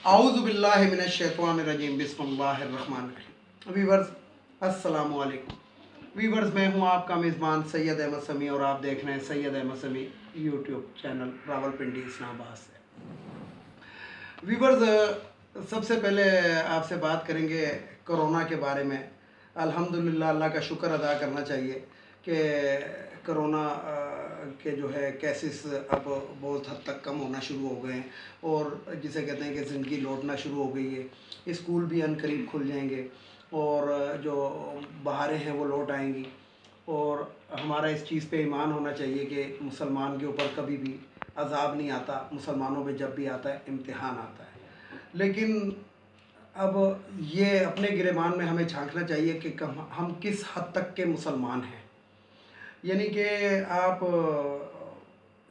आऊज़ु बिल्लाहि मिनश्शैतानिर्रजीम बिस्मिल्लाहिर्रहमानिर्रहीम। वीवर्स अस्सलामु अलैकुम। वीवर्स, मैं हूं आपका मेज़बान सैयद अहमद समी और आप देख रहे हैं सैयद अहमद समी यूट्यूब चैनल रावलपिंडी इस्लामाबाद से। वीवर्स, सबसे पहले आपसे बात करेंगे कोरोना के बारे में। अल्हम्दुलिल्लाह, अल्लाह का शुक्र अदा करना चाहिए कि कोरोना के जो है केसेस अब बहुत हद तक कम होना शुरू हो गए हैं और जिसे कहते हैं कि ज़िंदगी लौटना शुरू हो गई है। स्कूल भी अनकरीब खुल जाएंगे और जो बहारें हैं वो लौट आएंगी। और हमारा इस चीज़ पे ईमान होना चाहिए कि मुसलमान के ऊपर कभी भी अज़ाब नहीं आता, मुसलमानों पे जब भी आता है इम्तिहान आता है। लेकिन अब ये अपने गिरेबान में हमें झांकना चाहिए कि हम किस हद तक के मुसलमान हैं। यानी कि आप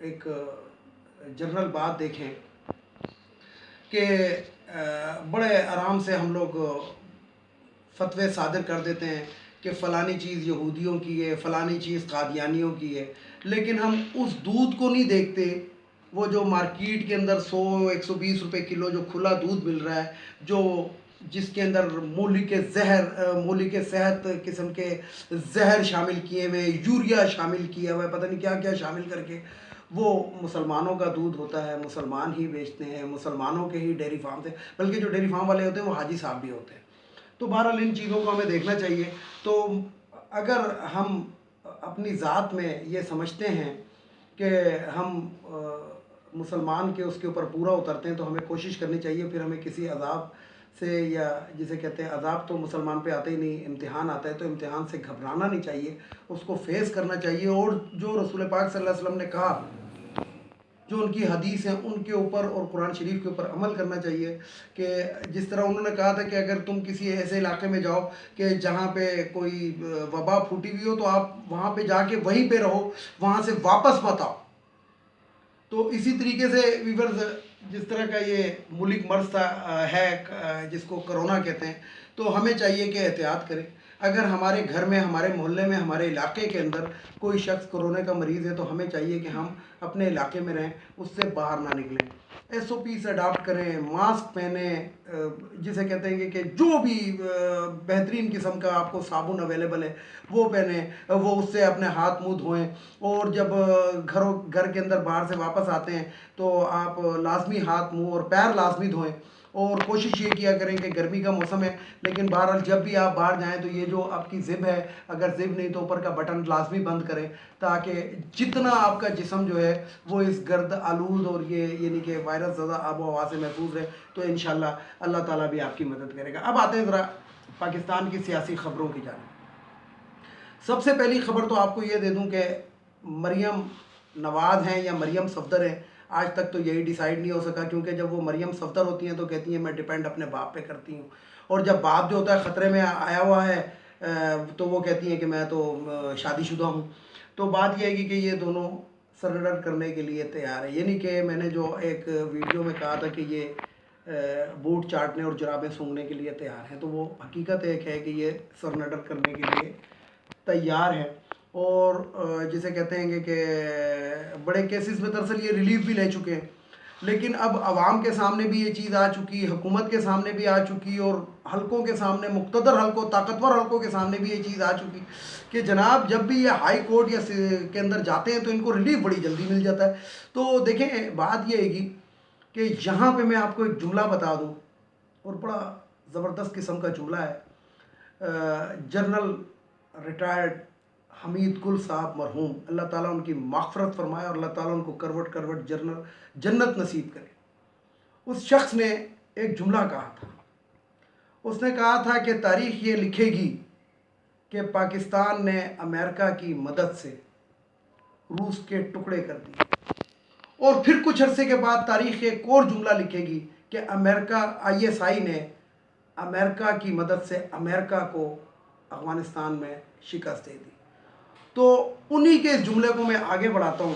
एक जनरल बात देखें कि बड़े आराम से हम लोग फतवे सादर कर देते हैं कि फ़लानी चीज़ यहूदियों की है, फ़लानी चीज़ कादियानियों की है, लेकिन हम उस दूध को नहीं देखते। वो जो मार्केट के अंदर 100-120 रुपए किलो जो खुला दूध मिल रहा है, जो जिसके अंदर मूली के सेहत किस्म के जहर शामिल किए हुए, यूरिया शामिल किया हुआ है, पता नहीं क्या क्या शामिल करके वो मुसलमानों का दूध होता है, मुसलमान ही बेचते हैं, मुसलमानों के ही डेयरी फार्म से, बल्कि जो डेयरी फार्म वाले होते हैं वो हाजी साहब भी होते हैं। तो बहरहाल इन चीज़ों को हमें देखना चाहिए। तो अगर हम अपनी ज़ात में ये समझते हैं कि हम मुसलमान के उसके ऊपर पूरा उतरते हैं, तो हमें कोशिश करनी चाहिए फिर हमें किसी अज़ाब से, या जिसे कहते हैं अज़ाब तो मुसलमान पे आते ही नहीं, इम्तिहान आता है, तो इम्तिहान से घबराना नहीं चाहिए, उसको फेस करना चाहिए। और जो रसूल पाक सल्लल्लाहु अलैहि वसल्लम ने कहा, जो उनकी हदीस हैं उनके ऊपर और कुरान शरीफ के ऊपर अमल करना चाहिए। कि जिस तरह उन्होंने कहा था कि अगर तुम किसी ऐसे इलाके में जाओ कि जहाँ पे कोई वबा फूटी हुई हो, तो आप वहाँ पे जाके वहीं पे रहो, वहाँ से वापस मत आओ। तो इसी तरीके से वीवर्स, जिस तरह का ये मुल्क मर्ज था है जिसको कोरोना कहते हैं, तो हमें चाहिए कि एहतियात करें। अगर हमारे घर में, हमारे मोहल्ले में, हमारे इलाके के अंदर कोई शख्स कोरोना का मरीज़ है, तो हमें चाहिए कि हम अपने इलाके में रहें, उससे बाहर ना निकलें, SOP से अडाप्ट करें, मास्क पहने, जिसे कहते हैं कि जो भी बेहतरीन किस्म का आपको साबुन अवेलेबल है वो पहने, वो उससे अपने हाथ मुंह धोएं। और जब घर के अंदर बाहर से वापस आते हैं तो आप लाजमी हाथ मुंह और पैर लाजमी धोएं। और कोशिश ये किया करें कि गर्मी का मौसम है, लेकिन बहरहाल जब भी आप बाहर जाएं तो ये जो आपकी ज़िप है, अगर ज़िप नहीं तो ऊपर का बटन लाजमी बंद करें, ताकि जितना आपका जिस्म जो है वो इस गर्द आलूद और ये यानी कि वायरस ज़्यादा आबो हवा से महफूज रहे, तो इंशाल्लाह अल्लाह ताला भी आपकी मदद करेगा। अब आते हैं ज़रा पाकिस्तान की सियासी ख़बरों की जानिब। सबसे पहली ख़बर तो आपको ये दे दूँ कि मरियम नवाज़ हैं या मरियम सफदर हैं, आज तक तो यही डिसाइड नहीं हो सका, क्योंकि जब वो मरियम सफदर होती हैं तो कहती हैं मैं डिपेंड अपने बाप पे करती हूँ, और जब बाप जो होता है ख़तरे में आया हुआ है तो वो कहती हैं कि मैं तो शादीशुदा हूँ। तो बात यह है कि ये दोनों सरेंडर करने के लिए तैयार है। यानी कि मैंने जो एक वीडियो में कहा था कि ये बूट चाटने और जुराबें सूंघने के लिए तैयार हैं, तो वो हकीकत एक है कि ये सरेंडर करने के लिए तैयार है। और जिसे कहते हैं कि बड़े केसेस में दरअसल ये रिलीफ भी ले चुके हैं, लेकिन अब आवाम के सामने भी ये चीज़ आ चुकी, हुकूमत के सामने भी आ चुकी, और हलकों के सामने, मुक़्तदर हलकों, ताकतवर हलकों के सामने भी ये चीज़ आ चुकी कि जनाब जब भी ये हाई कोर्ट या के अंदर जाते हैं तो इनको रिलीफ बड़ी जल्दी मिल जाता है। तो देखें, बात ये है कि यहाँ पे मैं आपको एक जुमला बता दूँ, और बड़ा ज़बरदस्त किस्म का जुमला है। जनरल रिटायर्ड हमीद कुल साहब मरहूम, अल्लाह ताला उनकी माग़फ़रत फरमाए और अल्लाह ताला उनको करवट करवट जन्नत नसीब करे। उस शख्स ने एक जुमला कहा था। उसने कहा था कि तारीख़ ये लिखेगी कि पाकिस्तान ने अमेरिका की मदद से रूस के टुकड़े कर दिए, और फिर कुछ अरसे के बाद तारीख़ एक और जुमला लिखेगी कि ISI ने अमेरिका की मदद से अमेरिका को अफ़गानिस्तान में शिकस्त दे दी। तो उन्हीं के इस जुमले को मैं आगे बढ़ाता हूँ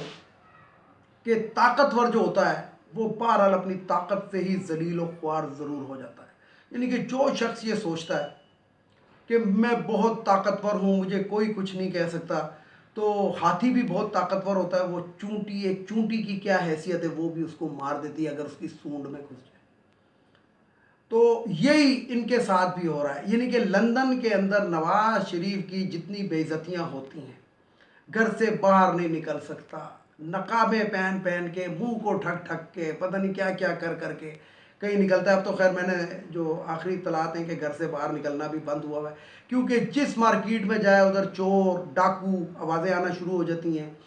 कि ताकतवर जो होता है वो बहरहाल अपनी ताकत से ही ज़लील और ख्वार ज़रूर हो जाता है। यानी कि जो शख्स ये सोचता है कि मैं बहुत ताकतवर हूँ, मुझे कोई कुछ नहीं कह सकता, तो हाथी भी बहुत ताकतवर होता है, वो एक चूंटी की क्या हैसियत है, वो भी उसको मार देती है अगर उसकी सूंड में घुस जाए। तो यही इनके साथ भी हो रहा है, यानी कि लंदन के अंदर नवाज शरीफ की जितनी बेइज्जतियां होती हैं, घर से बाहर नहीं निकल सकता, नकाबें पहन पहन के, मुंह को ठक ठक के, पता नहीं क्या क्या कर करके कहीं निकलता है। अब तो खैर मैंने जो आखिरी इत्तलात हैं कि घर से बाहर निकलना भी बंद हुआ है, क्योंकि जिस मार्केट में जाए उधर चोर डाकू आवाज़ें आना शुरू हो जाती हैं,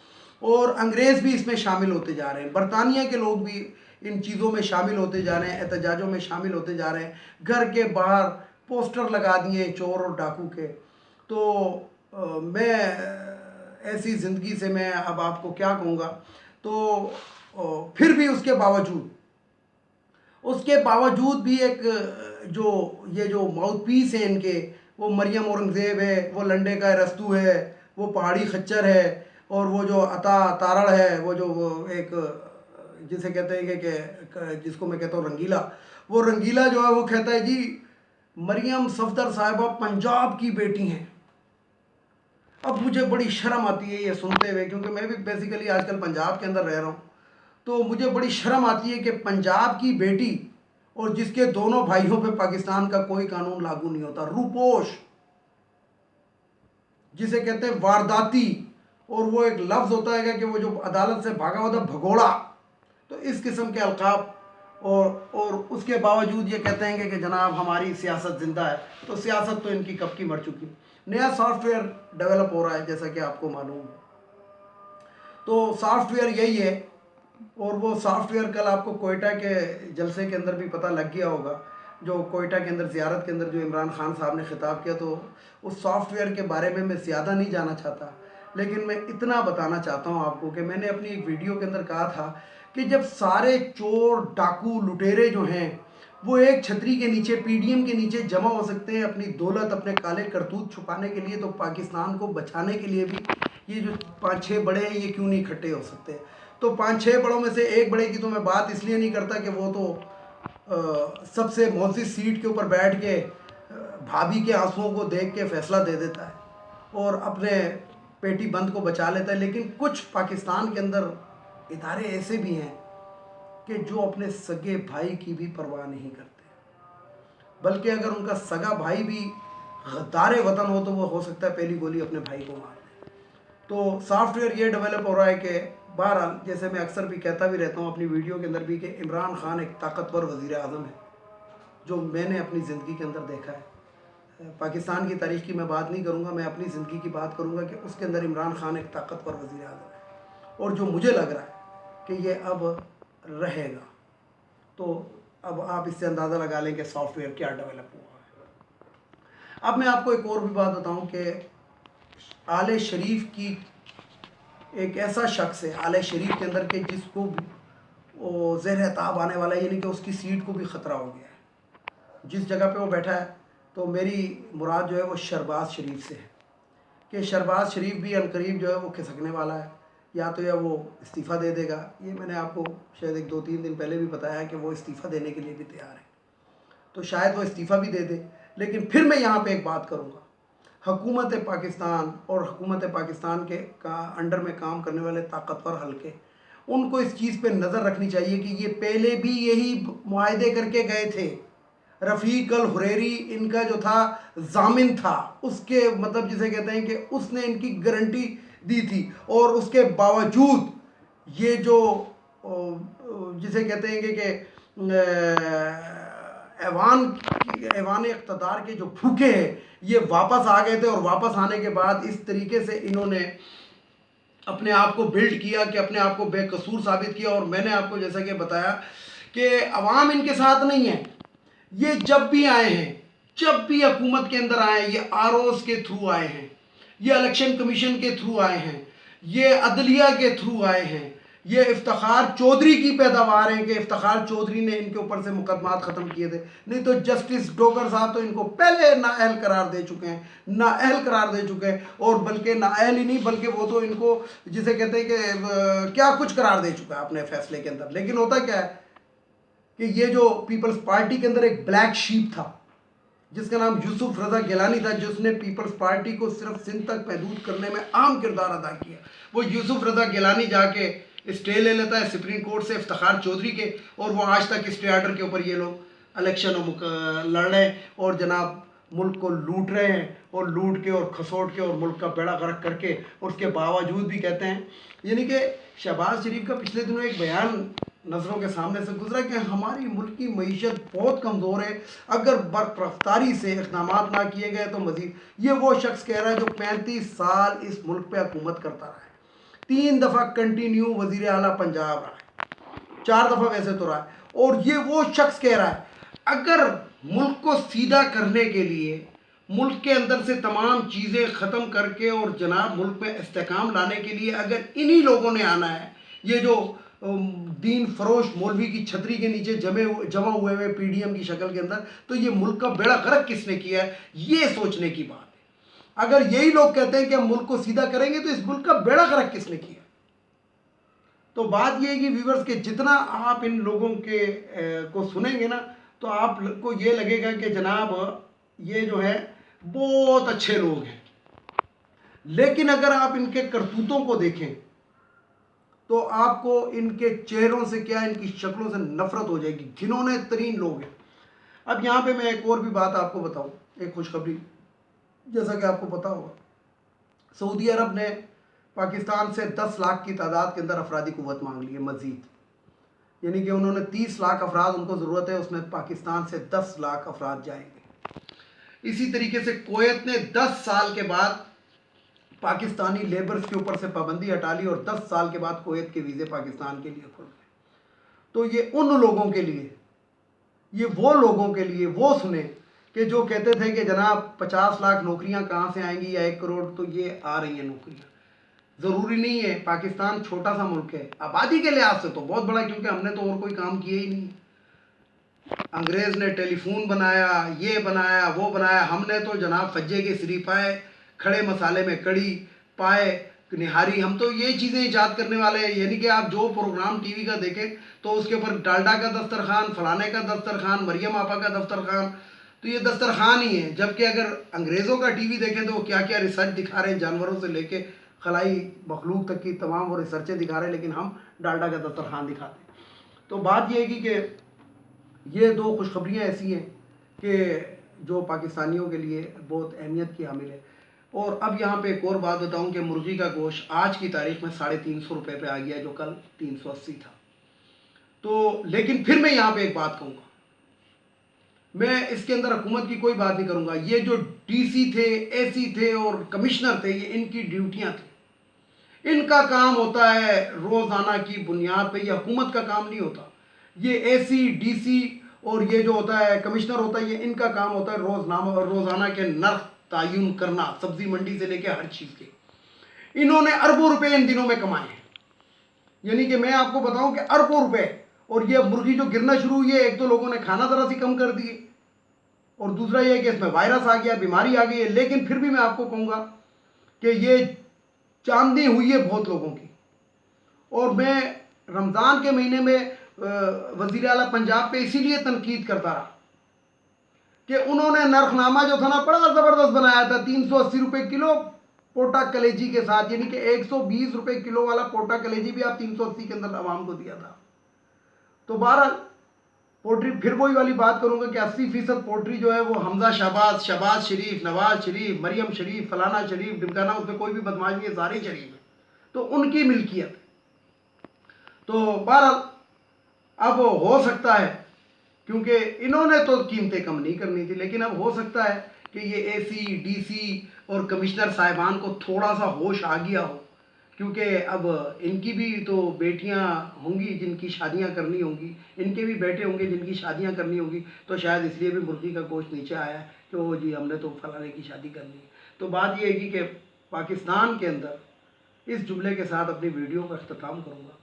और अंग्रेज़ भी इसमें शामिल होते जा रहे हैं, बरतानिया के लोग भी इन चीज़ों में शामिल होते जा रहे हैं, एहतजाजों में शामिल होते जा रहे हैं, घर के बाहर पोस्टर लगा दिए चोर और डाकू के। तो मैं ऐसी ज़िंदगी से मैं अब आपको क्या कहूँगा। तो फिर भी उसके बावजूद भी एक जो ये जो माउथ पीस है इनके, वो मरियम औरंगज़ेब है, वो लंडे का रस्तू है, वो पहाड़ी खच्चर है, और वो जो अता तारड़ है, वो जो एक जिसे कहते हैं कि जिसको मैं कहता हूँ रंगीला, वो रंगीला जो है वो कहता है जी मरियम सफदर साहिबा पंजाब की बेटी हैं। अब मुझे बड़ी शर्म आती है ये सुनते हुए, क्योंकि मैं भी बेसिकली आजकल पंजाब के अंदर रह रहा हूँ, तो मुझे बड़ी शर्म आती है कि पंजाब की बेटी, और जिसके दोनों भाइयों पे पाकिस्तान का कोई कानून लागू नहीं होता, रूपोश जिसे कहते हैं वारदाती, और वो एक लफ्ज़ होता है कि वो जो अदालत से भागा हुआ था भगोड़ा, तो इस किस्म के अलकाब, और उसके बावजूद ये कहते हैं कि जनाब हमारी सियासत ज़िंदा है। तो सियासत तो इनकी कब की मर चुकी। नया सॉफ्टवेयर डेवलप हो रहा है जैसा कि आपको मालूम है, तो सॉफ्टवेयर यही है, और वो सॉफ्टवेयर कल आपको कोयटा के जलसे के अंदर भी पता लग गया होगा, जो कोयटा के अंदर ज़ियारत के अंदर जो इमरान खान साहब ने खिताब किया। तो उस सॉफ्टवेयर के बारे में मैं ज़्यादा नहीं जाना चाहता, लेकिन मैं इतना बताना चाहता हूँ आपको कि मैंने अपनी एक वीडियो के अंदर कहा था कि जब सारे चोर डाकू लुटेरे जो हैं वो एक छतरी के नीचे, पीडीएम के नीचे जमा हो सकते हैं अपनी दौलत, अपने काले करतूत छुपाने के लिए, तो पाकिस्तान को बचाने के लिए भी ये जो 5-6 बड़े हैं ये क्यों नहीं इकट्ठे हो सकते। तो 5-6 बड़ों में से एक बड़े की तो मैं बात इसलिए नहीं करता कि वो तो सबसे मौजूद सीट के ऊपर बैठ के भाभी के आंसुओं को देख के फैसला दे देता है और अपने पेटी बंद को बचा लेता है, लेकिन कुछ पाकिस्तान के अंदर इदारे ऐसे भी हैं कि जो अपने सगे भाई की भी परवाह नहीं करते, बल्कि अगर उनका सगा भाई भी गद्दार वतन हो तो वो हो सकता है पहली गोली अपने भाई को मार दे। तो सॉफ्टवेयर ये डेवलप हो रहा है कि बहरहाल, जैसे मैं अक्सर भी कहता भी रहता हूँ अपनी वीडियो के अंदर भी, कि इमरान खान एक ताकतवर वज़ीर आज़म है जो मैंने अपनी ज़िंदगी के अंदर देखा है। पाकिस्तान की तारीख़ की मैं बात नहीं करूँगा, मैं अपनी ज़िंदगी की बात करूँगा कि उसके अंदर इमरान खान एक ताकतवर वज़ीर आज़म है, और जो मुझे लग रहा है कि ये अब रहेगा। तो अब आप इससे अंदाज़ा लगा लें कि सॉफ्टवेयर क्या डेवलप हुआ है। अब मैं आपको एक और भी बात बताऊं कि आले शरीफ की एक ऐसा शख्स है आले शरीफ के अंदर के जिसको ज़ेर ताब आने वाला है, यानी कि उसकी सीट को भी ख़तरा हो गया है। जिस जगह पे वो बैठा है, तो मेरी मुराद जो है वो शहबाज शरीफ से है कि शहबाज शरीफ भी अनकरीब जो है वो खिसकने वाला है, या तो या वो इस्तीफ़ा दे देगा। ये मैंने आपको शायद 1-2-3 दिन पहले भी बताया है कि वो इस्तीफ़ा देने के लिए भी तैयार है, तो शायद वो इस्तीफ़ा भी दे दे। लेकिन फिर मैं यहाँ पे एक बात करूँगा, हुकूमत पाकिस्तान और हुकूमत पाकिस्तान के अंडर में काम करने वाले ताकतवर हल्के, उनको इस चीज़ पे नज़र रखनी चाहिए कि ये पहले भी यही मुआहदे करके गए थे। रफ़ीक अल हुरैरी इनका जो था जामिन था, उसके मतलब जिसे कहते हैं कि उसने इनकी गारंटी दी थी, और उसके बावजूद ये जो जिसे कहते हैं कि ऐवान इक़्तिदार के जो भूखे हैं ये वापस आ गए थे, और वापस आने के बाद इस तरीके से इन्होंने अपने आप को बिल्ड किया कि अपने आप को बेकसूर साबित किया। और मैंने आपको जैसा कि बताया कि अवाम इनके साथ नहीं है। ये जब भी आए हैं, जब भी हुकूमत के अंदर आए, ये आरओज़ के थ्रू आए हैं, ये इलेक्शन कमीशन के थ्रू आए हैं, ये अदलिया के थ्रू आए हैं, ये इफ्तिखार चौधरी की पैदावार है कि इफ्तिखार चौधरी ने इनके ऊपर से मुकदमात ख़त्म किए थे। नहीं तो जस्टिस डोगर साहब तो इनको पहले नाअहल करार दे चुके हैं, नाअहल करार दे चुके हैं, और बल्कि नाअहल ही नहीं बल्कि वो तो इनको जिसे कहते हैं कि क्या कुछ करार दे चुका है अपने फैसले के अंदर। लेकिन होता क्या है कि ये जो पीपल्स पार्टी के अंदर एक ब्लैक शीप था जिसका नाम यूसुफ रज़ा गिलानी था, जिसने पीपल्स पार्टी को सिर्फ सिंध तक महदूद करने में अहम किरदार अदा किया, वो यूसुफ रज़ा गिलानी जाके स्टे ले लेता है सुप्रीम कोर्ट से इफ्तिखार चौधरी के, और वो आज तक स्टे आर्डर के ऊपर ये लोग इलेक्शन लड़ रहे हैं और जनाब मुल्क को लूट रहे हैं और लूट के और खसोट के और मुल्क का बेड़ा गर्क करके, और उसके बावजूद भी कहते हैं, यानी कि शहबाज शरीफ का पिछले दिनों एक बयान नज़रों के सामने से गुजरा कि हमारी मुल्क की मईशत बहुत कमज़ोर है, अगर बर्फ से इक़दाम ना किए गए तो मज़ीद। ये वो शख्स कह रहा है जो 35 साल इस मुल्क पे हुकूमत करता रहा है, 3 दफ़ा कंटिन्यू वज़ीर आला पंजाब रहा है, 4 दफ़ा वैसे तो रहा है, और ये वो शख्स कह रहा है अगर मुल्क को सीधा करने के लिए, मुल्क के अंदर से तमाम चीज़ें ख़त्म करके और जनाब मुल्क में इस्तेकाम लाने के लिए अगर इन्हीं लोगों ने आना है, ये जो दीन फरोश मौलवी की छतरी के नीचे जमा हुए पीडीएम की शक्ल के अंदर, तो ये मुल्क का बेड़ा गर्क किसने किया है, ये सोचने की बात है। अगर यही लोग कहते हैं कि हम मुल्क को सीधा करेंगे तो इस मुल्क का बेड़ा गर्क किसने किया। तो बात यह है कि व्यूवर्स के जितना आप इन लोगों के को सुनेंगे ना, तो आपको ये लगेगा कि जनाब ये जो है बहुत अच्छे लोग हैं, लेकिन अगर आप इनके करतूतों को देखें तो आपको इनके चेहरों से क्या, इनकी शक्लों से नफरत हो जाएगी। घिनौने तरीन लोग हैं। अब यहाँ पे मैं एक और भी बात आपको बताऊं, एक खुशखबरी, जैसा कि आपको पता होगा सऊदी अरब ने पाकिस्तान से 10 लाख की तादाद के अंदर अफरादी कुव्वत मांग ली है मज़ीद, यानी कि उन्होंने 30 लाख अफराद उनको ज़रूरत है, उसमें पाकिस्तान से 10 लाख अफराद जाएंगे। इसी तरीके से कुवैत ने 10 साल के बाद पाकिस्तानी लेबर्स के ऊपर से पाबंदी हटा ली और 10 साल के बाद कुवैत के वीज़े पाकिस्तान के लिए खुल गए। तो ये उन लोगों के लिए, ये वो लोगों के लिए, वो सुने कि जो कहते थे कि जनाब 50 लाख नौकरियां कहाँ से आएंगी या 1 करोड़, तो ये आ रही हैं नौकरियां। ज़रूरी नहीं है, पाकिस्तान छोटा सा मुल्क है, आबादी के लिहाज से तो बहुत बड़ा, क्योंकि हमने तो और कोई काम किया ही नहीं। अंग्रेज़ ने टेलीफोन बनाया, ये बनाया, वो बनाया, हमने तो जनाब फज्जे के शरीफाए, खड़े मसाले में कड़ी, पाए निहारी, हम तो ये चीज़ें ईजाद करने वाले हैं। यानी कि आप जो प्रोग्राम टीवी का देखें तो उसके ऊपर डालडा का दस्तरखान, फलाने का दस्तरखान, मरियम आपा का दस्तरखान, तो ये दस्तरखान ही है। जबकि अगर अंग्रेज़ों का टीवी देखें तो वो क्या क्या रिसर्च दिखा रहे हैं, जानवरों से लेके खलाई मखलूक तक की तमाम वो रिसर्चें दिखा रहे हैं, लेकिन हम डालडा का दस्तरखान दिखाते हैं। तो बात यह है कि ये 2 खुशखबरियाँ ऐसी हैं कि जो पाकिस्तानियों के लिए बहुत अहमियत की हामिल है। और अब यहाँ पे एक और बात बताऊँ कि मुर्गी का गोश्त आज की तारीख में 350 रुपये पे आ गया, जो कल 380 था। तो लेकिन फिर मैं यहाँ पे एक बात कहूँगा, मैं इसके अंदर हुकूमत की कोई बात नहीं करूँगा। ये जो डीसी थे, एसी थे और कमिश्नर थे, ये इनकी ड्यूटियाँ थी, इनका काम होता है रोज़ाना की बुनियाद पे, ये हुकूमत का काम नहीं होता। ये एसी, डीसी और ये जो होता है कमिश्नर होता है, ये इनका काम होता है रोज़ाना के नर्ख तायुन करना, सब्जी मंडी से लेके हर चीज़ के। इन्होंने अरबों रुपए इन दिनों में कमाए हैं, यानी कि मैं आपको बताऊं कि अरबों रुपए। और ये मुर्गी जो गिरना शुरू हुई है, एक तो लोगों ने खाना ज़रा सी कम कर दिए, और दूसरा ये कि इसमें वायरस आ गया, बीमारी आ गई है। लेकिन फिर भी मैं आपको कहूँगा कि ये चांदनी हुई है बहुत लोगों की। और मैं रमज़ान के महीने में वज़ीर आला पंजाब पे इसीलिए तनकीद करता रहा कि उन्होंने नरखनामा जो था ना बड़ा ज़बरदस्त बनाया था, 380 रुपये किलो पोटा कलेजी के साथ, यानी कि 120 रुपये किलो वाला पोटा कलेजी भी आप 380 के अंदर आवाम को दिया था। तो बहरहाल पोल्ट्री, फिर वही वाली बात करूंगा कि 80% पोल्ट्री जो है वो हमजा शहबाज शरीफ, नवाज शरीफ, मरियम शरीफ, फलाना शरीफ, ढिमकाना, उसमें कोई भी बदमाश नहीं है, सारे शरीफ है, तो उनकी मिल्कियत। तो बहरहाल अब हो सकता है, क्योंकि इन्होंने तो कीमतें कम नहीं करनी थी, लेकिन अब हो सकता है कि ये एसी, डीसी और कमिश्नर साहिबान को थोड़ा सा होश आ गया हो, क्योंकि अब इनकी भी तो बेटियां होंगी जिनकी शादियां करनी होंगी, इनके भी बेटे होंगे जिनकी शादियां करनी होंगी, तो शायद इसलिए भी मुर्गी का गोश्त नीचे आया है कि वो जी हमने तो फलाने की शादी करनी है। तो बात ये है कि पाकिस्तान के अंदर इस जुमले के साथ अपनी वीडियो का अख्ताम करूँगा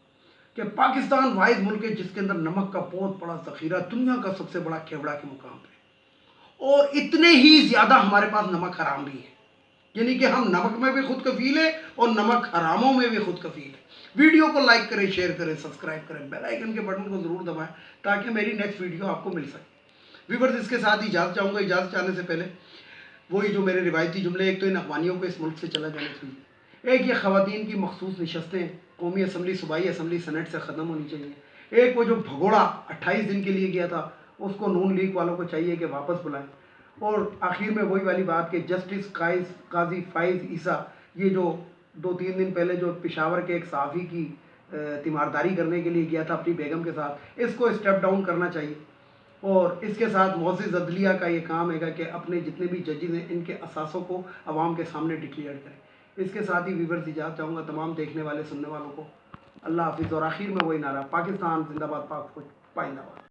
कि पाकिस्तान वाहिद मुल्क है जिसके अंदर नमक का बहुत बड़ा ज़ख़ीरा, दुनिया का सबसे बड़ा केवड़ा के मुकाम पे, और इतने ही ज़्यादा हमारे पास नमक हराम भी है, यानी कि हम नमक में भी खुद कफील है और नमक हरामों में भी खुद कफील है। वीडियो को लाइक करें, शेयर करें, सब्सक्राइब करें, बेल आइकन के बटन को ज़रूर दबाएं ताकि मेरी नेक्स्ट वीडियो आपको मिल सके। व्यूअर्स, इसके साथ ही इजाज़त चाहूँगा। इजाज़त चाहने से पहले वही जो मेरे रिवायती जुमले, एक तो इन अफगानियों को इस मुल्क से चला जाना चाहिए, एक ये ख़वातीन की मखसूस नशस्तें कौमी असम्बली, सूबाई असम्बली, सेनेट से ख़त्म होनी चाहिए, एक वो जो भगोड़ा 28 दिन के लिए गया था उसको नून लीग वालों को चाहिए कि वापस बुलाएं। और आखिर में वही वाली बात कि जस्टिस काजी फाइज ईसा, ये जो 2-3 दिन पहले जो पेशावर के एक सहाफ़ी की तीमारदारी करने के लिए गया था अपनी बेगम के साथ, इसको स्टेप डाउन करना चाहिए। और इसके साथ मोअज़्ज़िज़ अदलिया का ये काम है कि अपने जितने भी जजेस हैं इनके असासों को आवाम के सामने डिक्लेयर करें। इसके साथ ही व्यूअर्स इजाज़त चाहूँगा तमाम देखने वाले सुनने वालों को। अल्लाह हाफिज़। और आखिर में वही नारा, पाकिस्तान जिंदाबाद, पाक पाइंदाबाद।